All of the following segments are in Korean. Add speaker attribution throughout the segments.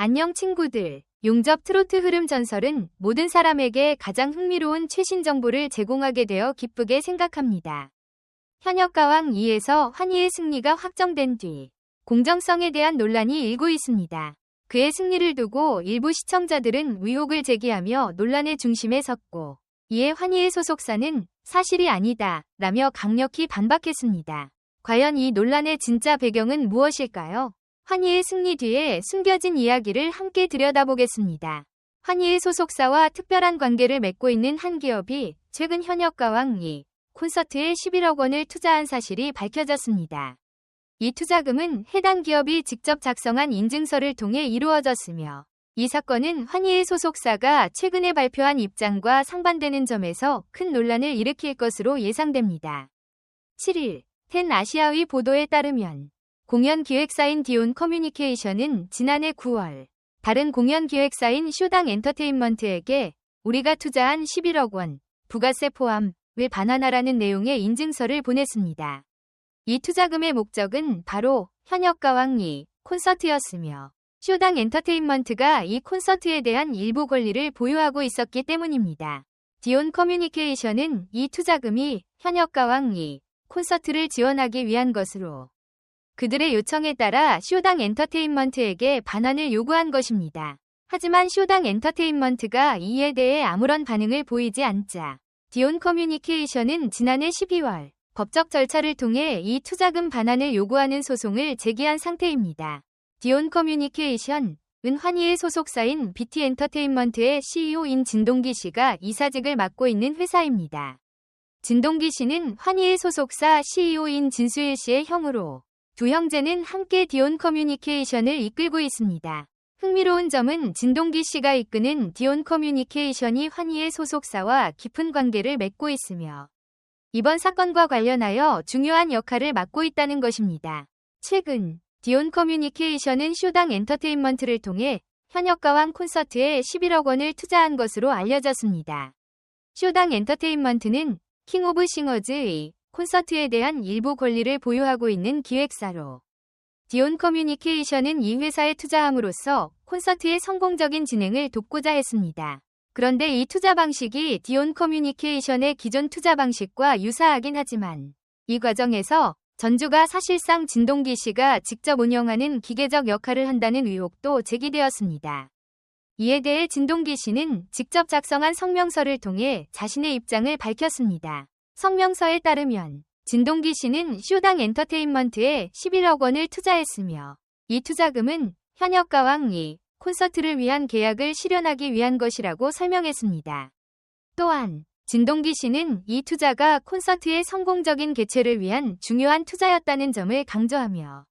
Speaker 1: 안녕 친구들. 용접 트로트 흐름 전설은 모든 사람에게 가장 흥미로운 최신 정보를 제공하게 되어 기쁘게 생각합니다. 현역가왕 2에서 환희의 승리가 확정된 뒤 공정성에 대한 논란이 일고 있습니다. 그의 승리를 두고 일부 시청자들은 의혹을 제기하며 논란의 중심에 섰고, 이에 환희의 소속사는 사실이 아니다 라며 강력히 반박했습니다. 과연 이 논란의 진짜 배경은 무엇일까요? 환희의 승리 뒤에 숨겨진 이야기를 함께 들여다보겠습니다. 환희의 소속사와 특별한 관계를 맺고 있는 한 기업이 최근 현역가왕 2 콘서트에 11억 원을 투자한 사실이 밝혀졌습니다. 이 투자금은 해당 기업이 직접 작성한 인증서를 통해 이루어졌으며, 이 사건은 환희의 소속사가 최근에 발표한 입장과 상반되는 점에서 큰 논란을 일으킬 것으로 예상됩니다. 7일 텐 아시아의 보도에 따르면 공연 기획사인 디온 커뮤니케이션은 지난해 9월 다른 공연 기획사인 쇼당 엔터테인먼트에게 우리가 투자한 11억 원, 부가세 포함을 반환하라는 내용의 인증서를 보냈습니다. 이 투자금의 목적은 바로 현역가왕 2 콘서트였으며, 쇼당 엔터테인먼트가 이 콘서트에 대한 일부 권리를 보유하고 있었기 때문입니다. 디온 커뮤니케이션은 이 투자금이 현역가왕 2 콘서트를 지원하기 위한 것으로 그들의 요청에 따라 쇼당 엔터테인먼트에게 반환을 요구한 것입니다. 하지만 쇼당 엔터테인먼트가 이에 대해 아무런 반응을 보이지 않자 디온 커뮤니케이션은 지난해 12월 법적 절차를 통해 이 투자금 반환을 요구하는 소송을 제기한 상태입니다. 디온 커뮤니케이션은 환희의 소속사인 BT 엔터테인먼트의 CEO인 진동기 씨가 이사직을 맡고 있는 회사입니다. 진동기 씨는 환희의 소속사 CEO인 진수일 씨의 형으로, 두 형제는 함께 디온 커뮤니케이션을 이끌고 있습니다. 흥미로운 점은 진동기 씨가 이끄는 디온 커뮤니케이션이 환희의 소속사와 깊은 관계를 맺고 있으며, 이번 사건과 관련하여 중요한 역할을 맡고 있다는 것입니다. 최근 디온 커뮤니케이션은 쇼당 엔터테인먼트를 통해 현역가왕 콘서트에 11억 원을 투자한 것으로 알려졌습니다. 쇼당 엔터테인먼트는 킹 오브 싱어즈의 콘서트에 대한 일부 권리를 보유하고 있는 기획사로, 디온 커뮤니케이션은 이 회사에 투자함으로써 콘서트의 성공적인 진행을 돕고자 했습니다. 그런데 이 투자 방식이 디온 커뮤니케이션의 기존 투자 방식과 유사하긴 하지만, 이 과정에서 전주가 사실상 진동기 씨가 직접 운영하는 기계적 역할을 한다는 의혹도 제기되었습니다. 이에 대해 진동기 씨는 직접 작성한 성명서를 통해 자신의 입장을 밝혔습니다. 성명서에 따르면 진동기 씨는 쇼당 엔터테인먼트에 11억 원을 투자했으며, 이 투자금은 현역가왕 2 콘서트를 위한 계약을 실현하기 위한 것이라고 설명했습니다. 또한 진동기 씨는 이 투자가 콘서트의 성공적인 개최를 위한 중요한 투자였다는 점을 강조하며,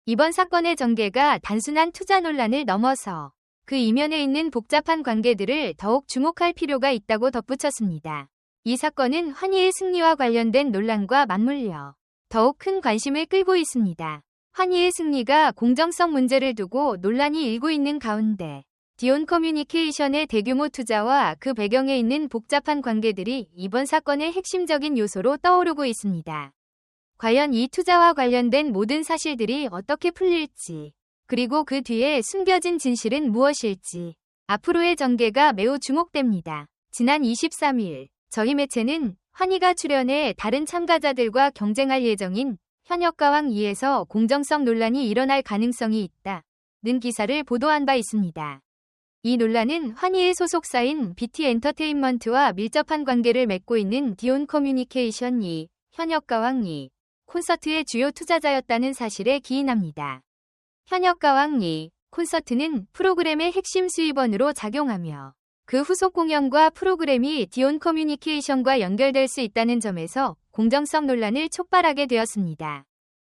Speaker 1: 이번 사건의 전개가 단순한 투자 논란을 넘어서 그 이면에 있는 복잡한 관계들을 더욱 주목할 필요가 있다고 덧붙였습니다. 이 사건은 환희의 승리와 관련된 논란과 맞물려 더욱 큰 관심을 끌고 있습니다. 환희의 승리가 공정성 문제를 두고 논란이 일고 있는 가운데, 디온 커뮤니케이션의 대규모 투자와 그 배경에 있는 복잡한 관계들이 이번 사건의 핵심적인 요소로 떠오르고 있습니다. 과연 이 투자와 관련된 모든 사실들이 어떻게 풀릴지, 그리고 그 뒤에 숨겨진 진실은 무엇일지 앞으로의 전개가 매우 주목됩니다. 지난 23일 저희 매체는 환희가 출연해 다른 참가자들과 경쟁할 예정인 현역가왕 2에서 공정성 논란이 일어날 가능성이 있다는 기사를 보도한 바 있습니다. 이 논란은 환희의 소속사인 BT 엔터테인먼트와 밀접한 관계를 맺고 있는 디온 커뮤니케이션이 현역가왕 2 콘서트의 주요 투자자였다는 사실에 기인합니다. 현역가왕 2 콘서트는 프로그램의 핵심 수입원으로 작용하며, 그 후속 공연과 프로그램이 디온 커뮤니케이션과 연결될 수 있다는 점에서 공정성 논란을 촉발하게 되었습니다.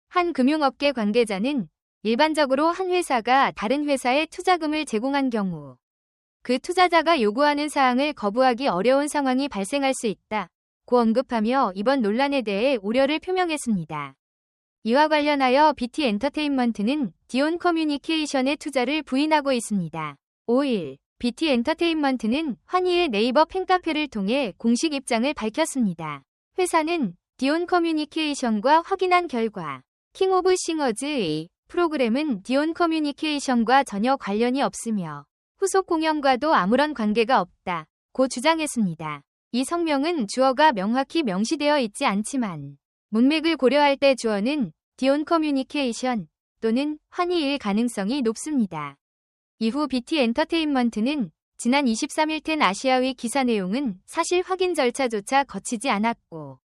Speaker 1: 한 금융업계 관계자는 일반적으로 한 회사가 다른 회사에 투자금을 제공한 경우 그 투자자가 요구하는 사항을 거부하기 어려운 상황이 발생할 수 있다고 언급하며 이번 논란에 대해 우려를 표명했습니다. 이와 관련하여 BT 엔터테인먼트는 디온 커뮤니케이션의 투자를 부인하고 있습니다. 5일 BT 엔터테인먼트는 환희의 네이버 팬카페를 통해 공식 입장을 밝혔습니다. 회사는 디온 커뮤니케이션과 확인한 결과 킹 오브 싱어즈의 프로그램은 디온 커뮤니케이션과 전혀 관련이 없으며 후속 공연과도 아무런 관계가 없다고 주장했습니다. 이 성명은 주어가 명확히 명시되어 있지 않지만 문맥을 고려할 때 주어는 디온 커뮤니케이션 또는 환희일 가능성이 높습니다. 이후 BT 엔터테인먼트는 지난 23일 텐 아시아의 기사 내용은 사실 확인 절차조차 거치지 않았고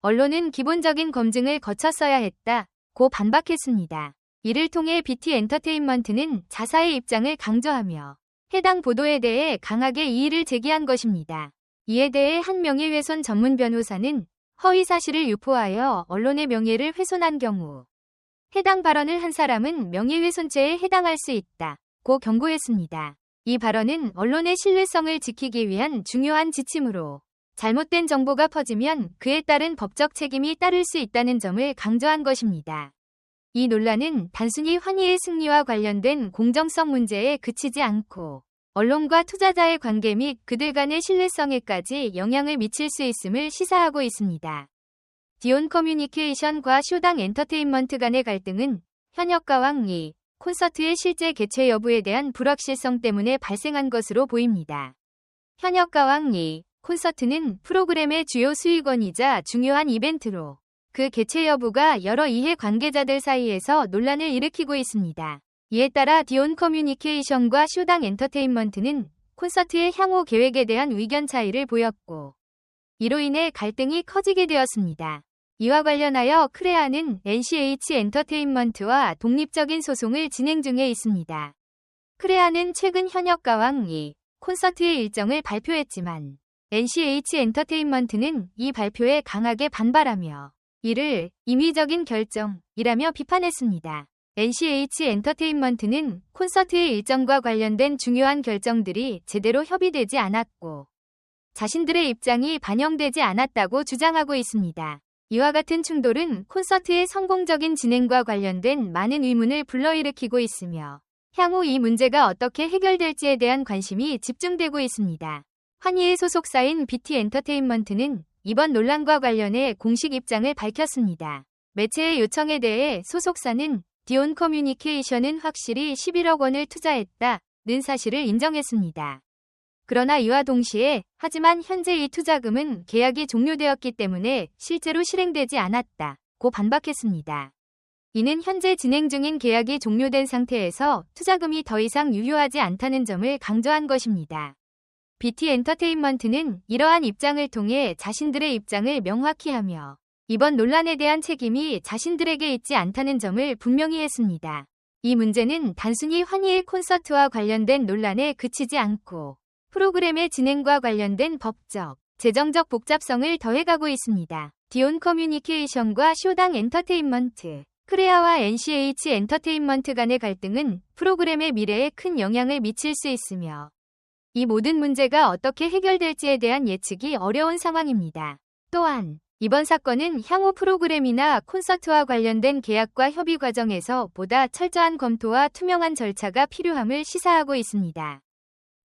Speaker 1: 언론은 기본적인 검증을 거쳤어야 했다고 반박했습니다. 이를 통해 BT 엔터테인먼트는 자사의 입장을 강조하며 해당 보도에 대해 강하게 이의를 제기한 것입니다. 이에 대해 한 명예훼손 전문 변호사는 허위 사실을 유포하여 언론의 명예를 훼손한 경우 해당 발언을 한 사람은 명예훼손죄에 해당할 수 있다고 경고했습니다. 이 발언은 언론의 신뢰성을 지키기 위한 중요한 지침으로 잘못된 정보가 퍼지면 그에 따른 법적 책임이 따를 수 있다는 점을 강조한 것입니다. 이 논란은 단순히 환희의 승리와 관련된 공정성 문제에 그치지 않고 언론과 투자자의 관계 및 그들 간의 신뢰성에까지 영향을 미칠 수 있음을 시사하고 있습니다. 디온 커뮤니케이션과 쇼당 엔터테인먼트 간의 갈등은 현역가왕 이 콘서트의 실제 개최 여부에 대한 불확실성 때문에 발생한 것으로 보입니다. 현역가왕 이 콘서트는 프로그램의 주요 수익원이자 중요한 이벤트로 그 개최 여부가 여러 이해 관계자들 사이에서 논란을 일으키고 있습니다. 이에 따라 디온 커뮤니케이션과 쇼당 엔터테인먼트는 콘서트의 향후 계획에 대한 의견 차이를 보였고 이로 인해 갈등이 커지게 되었습니다. 이와 관련하여 크레아는 NCH 엔터테인먼트와 독립적인 소송을 진행 중에 있습니다. 크레아는 최근 현역가왕 이 콘서트의 일정을 발표했지만 NCH 엔터테인먼트는 이 발표에 강하게 반발하며 이를 임의적인 결정이라며 비판했습니다. NCH 엔터테인먼트는 콘서트의 일정과 관련된 중요한 결정들이 제대로 협의되지 않았고 자신들의 입장이 반영되지 않았다고 주장하고 있습니다. 이와 같은 충돌은 콘서트의 성공적인 진행과 관련된 많은 의문을 불러일으키고 있으며 향후 이 문제가 어떻게 해결될지에 대한 관심이 집중되고 있습니다. 환희의 소속사인 BT 엔터테인먼트는 이번 논란과 관련해 공식 입장을 밝혔습니다. 매체의 요청에 대해 소속사는 디온 커뮤니케이션은 확실히 11억 원을 투자했다는 사실을 인정했습니다. 그러나 이와 동시에 하지만 현재 이 투자금은 계약이 종료되었기 때문에 실제로 실행되지 않았다고 반박했습니다. 이는 현재 진행 중인 계약이 종료된 상태에서 투자금이 더 이상 유효하지 않다는 점을 강조한 것입니다. BT 엔터테인먼트는 이러한 입장을 통해 자신들의 입장을 명확히 하며 이번 논란에 대한 책임이 자신들에게 있지 않다는 점을 분명히 했습니다. 이 문제는 단순히 환희의 콘서트와 관련된 논란에 그치지 않고 프로그램의 진행과 관련된 법적, 재정적 복잡성을 더해가고 있습니다. 디온 커뮤니케이션과 쇼당 엔터테인먼트, 크레아와 NCH 엔터테인먼트 간의 갈등은 프로그램의 미래에 큰 영향을 미칠 수 있으며 이 모든 문제가 어떻게 해결될지에 대한 예측이 어려운 상황입니다. 또한 이번 사건은 향후 프로그램이나 콘서트와 관련된 계약과 협의 과정에서 보다 철저한 검토와 투명한 절차가 필요함을 시사하고 있습니다.